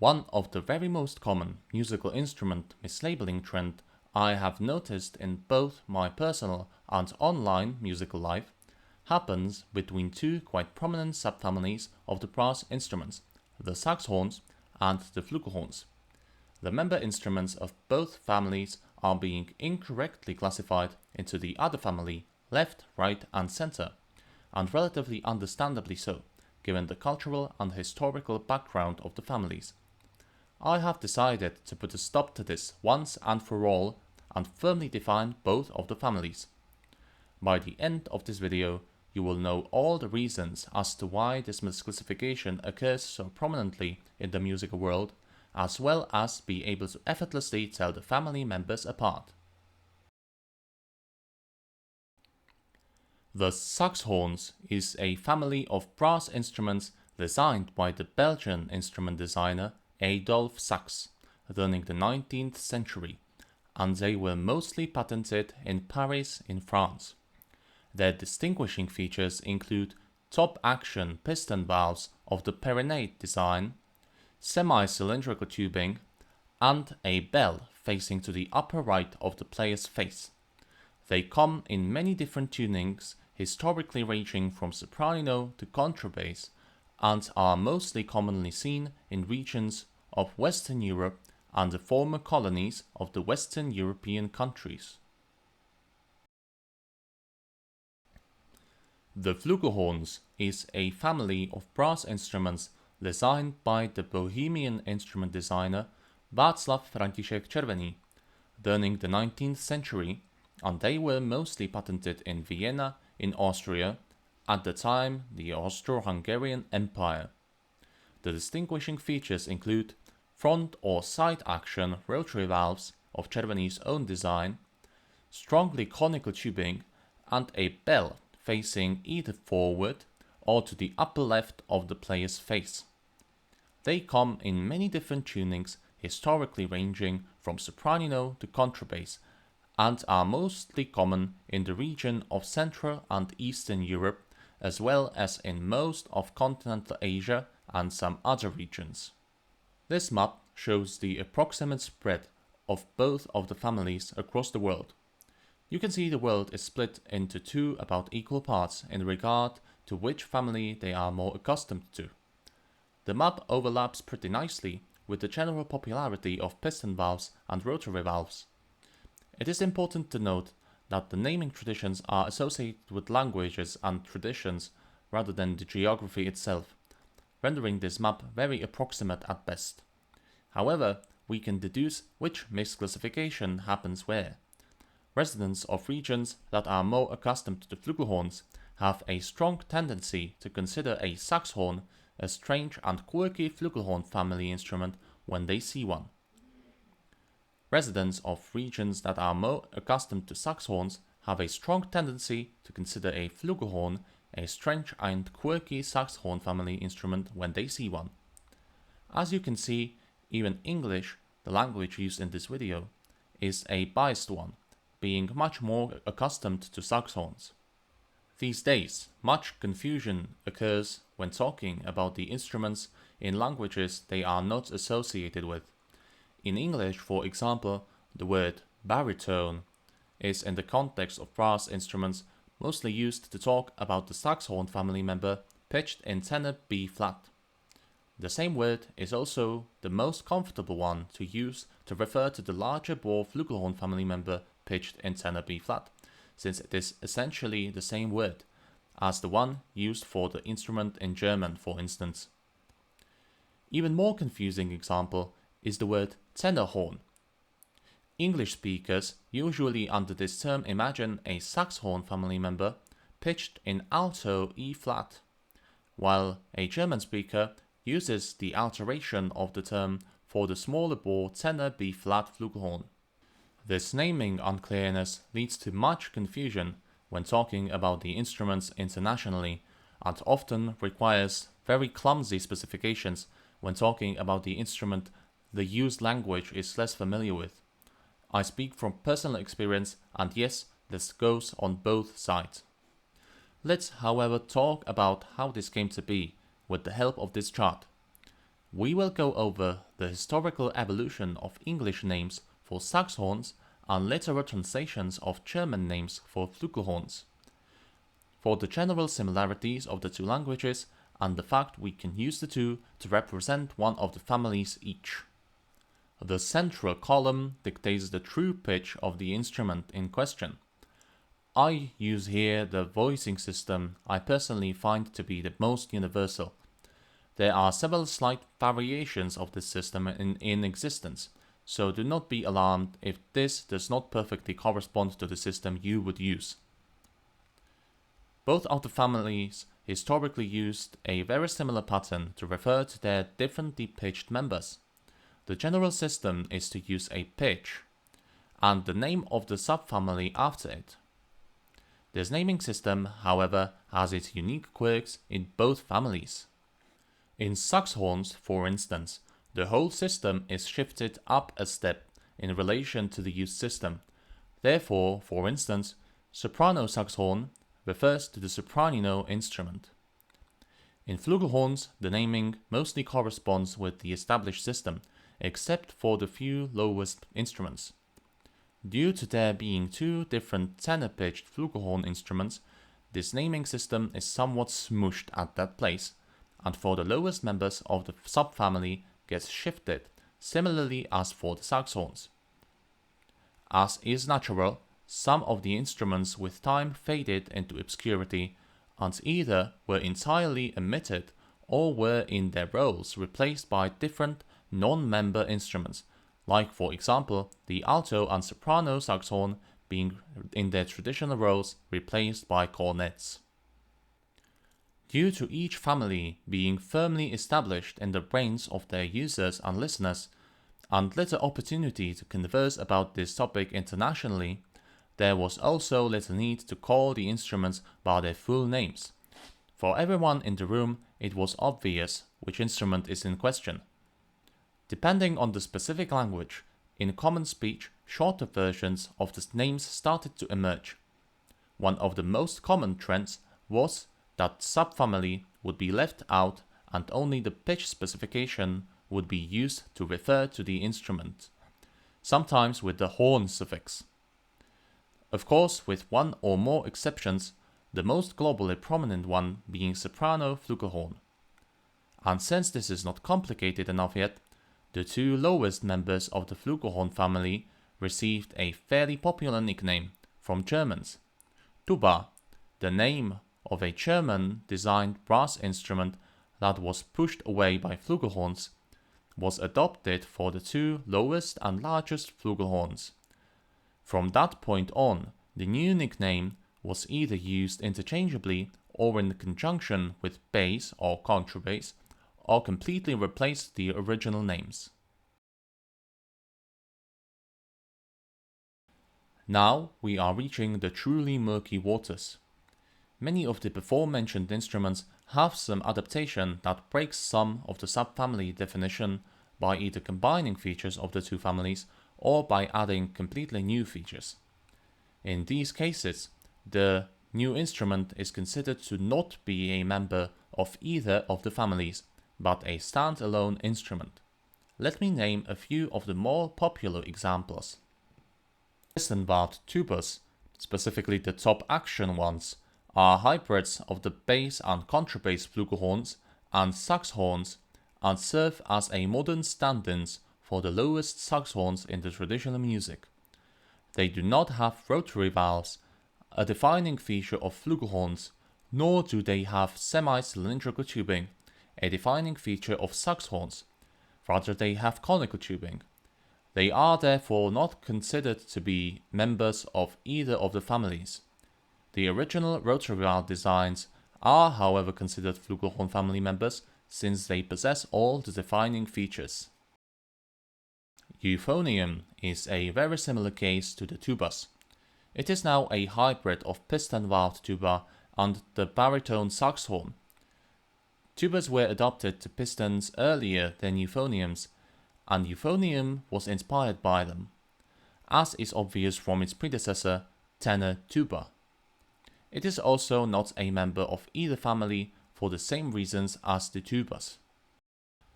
One of the very most common musical instrument mislabeling trend I have noticed in both my personal and online musical life happens between two quite prominent subfamilies of the brass instruments, the Saxhorns and the Flugelhorns. The member instruments of both families are being incorrectly classified into the other family, left, right and center, and relatively understandably so, given the cultural and historical background of the families. I have decided to put a stop to this once and for all and firmly define both of the families. By the end of this video, you will know all the reasons as to why this misclassification occurs so prominently in the musical world, as well as be able to effortlessly tell the family members apart. The Saxhorns is a family of brass instruments designed by the Belgian instrument designer Adolphe Sax during the 19th century, and they were mostly patented in Paris in France. Their distinguishing features include top-action piston valves of the Pyrenees design, semi-cylindrical tubing, and a bell facing to the upper right of the player's face. They come in many different tunings, historically ranging from soprano to contrabass, and are mostly commonly seen in regions of Western Europe and the former colonies of the Western European countries. The Flugelhorns is a family of brass instruments designed by the Bohemian instrument designer Václav František Červený during the 19th century, and they were mostly patented in Vienna in Austria, at the time the Austro-Hungarian Empire. The distinguishing features include front or side action rotary valves of Červeny's own design, strongly conical tubing, and a bell facing either forward or to the upper left of the player's face. They come in many different tunings, historically ranging from soprano to contrabass, and are mostly common in the region of Central and Eastern Europe, as well as in most of continental Asia and some other regions. This map shows the approximate spread of both of the families across the world. You can see the world is split into two about equal parts in regard to which family they are more accustomed to. The map overlaps pretty nicely with the general popularity of piston valves and rotary valves. It is important to note that the naming traditions are associated with languages and traditions rather than the geography itself, rendering this map very approximate at best. However, we can deduce which misclassification happens where. Residents of regions that are more accustomed to flugelhorns have a strong tendency to consider a saxhorn a strange and quirky flugelhorn family instrument when they see one. Residents of regions that are more accustomed to saxhorns have a strong tendency to consider a flugelhorn a strange and quirky saxhorn family instrument when they see one. As you can see, even English, the language used in this video, is a biased one, being much more accustomed to saxhorns. These days, much confusion occurs when talking about the instruments in languages they are not associated with. In English, for example, the word baritone is in the context of brass instruments mostly used to talk about the saxhorn family member pitched in tenor B flat. The same word is also the most comfortable one to use to refer to the larger bore flugelhorn family member pitched in tenor B flat, since it is essentially the same word as the one used for the instrument in German, for instance. Even more confusing example is the word tenor horn. English speakers usually under this term imagine a saxhorn family member pitched in alto E flat, while a German speaker uses the alteration of the term for the smaller bore tenor B flat flugelhorn. This naming unclearness leads to much confusion when talking about the instruments internationally, and often requires very clumsy specifications when talking about the instrument the used language is less familiar with. I speak from personal experience, and yes, this goes on both sides. Let's, however, talk about how this came to be with the help of this chart. we will go over the historical evolution of English names for Saxhorns and literal translations of German names for Flugelhorns, for the general similarities of the two languages and the fact we can use the two to represent one of the families each. The central column dictates the true pitch of the instrument in question. I use here the voicing system I personally find to be the most universal. There are several slight variations of this system in existence, so do not be alarmed if this does not perfectly correspond to the system you would use. Both of the families historically used a very similar pattern to refer to their differently pitched members. The general system is to use a pitch, and the name of the subfamily after it. This naming system, however, has its unique quirks in both families. In Saxhorns, for instance, the whole system is shifted up a step in relation to the used system. Therefore, for instance, soprano Saxhorn refers to the soprano instrument. In Flugelhorns, the naming mostly corresponds with the established system, except for the few lowest instruments. Due to there being two different tenor-pitched flugelhorn instruments, this naming system is somewhat smooshed at that place, and for the lowest members of the subfamily gets shifted, similarly as for the Saxhorns. As is natural, some of the instruments with time faded into obscurity and either were entirely omitted or were in their roles replaced by different non-member instruments, like for example the alto and soprano saxhorn being in their traditional roles replaced by cornets. Due to each family being firmly established in the brains of their users and listeners, and little opportunity to converse about this topic internationally, there was also little need to call the instruments by their full names. For everyone in the room, it was obvious which instrument is in question. Depending on the specific language, in common speech, shorter versions of the names started to emerge. One of the most common trends was that subfamily would be left out and only the pitch specification would be used to refer to the instrument, sometimes with the horn suffix. Of course, with one or more exceptions, the most globally prominent one being soprano flugelhorn. And since this is not complicated enough yet, the two lowest members of the flugelhorn family received a fairly popular nickname from Germans. Tuba, the name of a German-designed brass instrument that was pushed away by flugelhorns, was adopted for the two lowest and largest flugelhorns. From that point on, the new nickname was either used interchangeably or in conjunction with bass or contrabass, or completely replaced the original names. Now we are reaching the truly murky waters. Many of the before-mentioned instruments have some adaptation that breaks some of the subfamily definition by either combining features of the two families or by adding completely new features. In these cases, the new instrument is considered to not be a member of either of the families, but a standalone instrument. Let me name a few of the more popular examples. Pistenwart tubas, specifically the top action ones, are hybrids of the bass and contrabass flugelhorns and saxhorns and serve as a modern stand-ins for the lowest saxhorns in the traditional music. They do not have rotary valves, a defining feature of flugelhorns, nor do they have semi-cylindrical tubing, a defining feature of saxhorns. Rather, they have conical tubing. They are therefore not considered to be members of either of the families. The original rotary valve designs are, however, considered flugelhorn family members since they possess all the defining features. Euphonium is a very similar case to the tubas. It is now a hybrid of piston-valved tuba and the baritone saxhorn. Tubas were adopted to pistons earlier than euphoniums, and euphonium was inspired by them, as is obvious from its predecessor, tenor tuba. It is also not a member of either family for the same reasons as the tubas.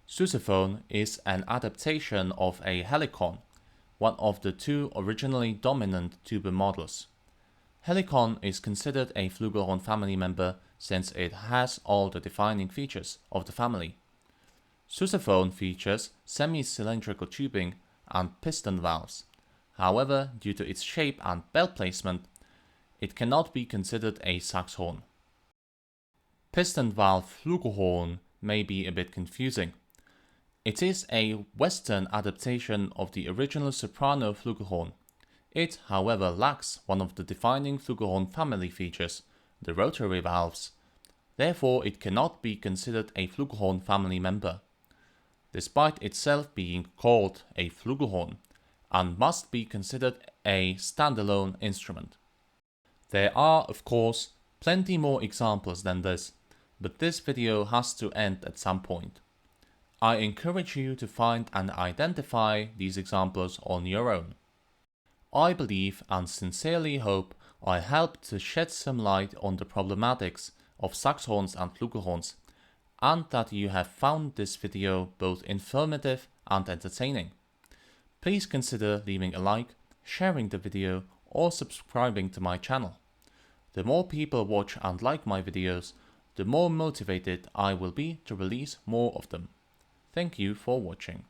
Sousaphone is an adaptation of a helicon, one of the two originally dominant tuber models. Helicon is considered a flugelhorn family member since it has all the defining features of the family. Sousaphone features semi-cylindrical tubing and piston valves. However, due to its shape and belt placement, it cannot be considered a Saxhorn. Piston valve flugelhorn may be a bit confusing. It is a Western adaptation of the original soprano flugelhorn. It, however, lacks one of the defining flugelhorn family features, the rotary valves. Therefore, it cannot be considered a flugelhorn family member, despite itself being called a flugelhorn, and must be considered a standalone instrument. There are, of course, plenty more examples than this, but this video has to end at some point. I encourage you to find and identify these examples on your own. I believe and sincerely hope I helped to shed some light on the problematics of Saxhorns and Flugelhorns, and that you have found this video both informative and entertaining. Please consider leaving a like, sharing the video, or subscribing to my channel. The more people watch and like my videos, the more motivated I will be to release more of them. Thank you for watching.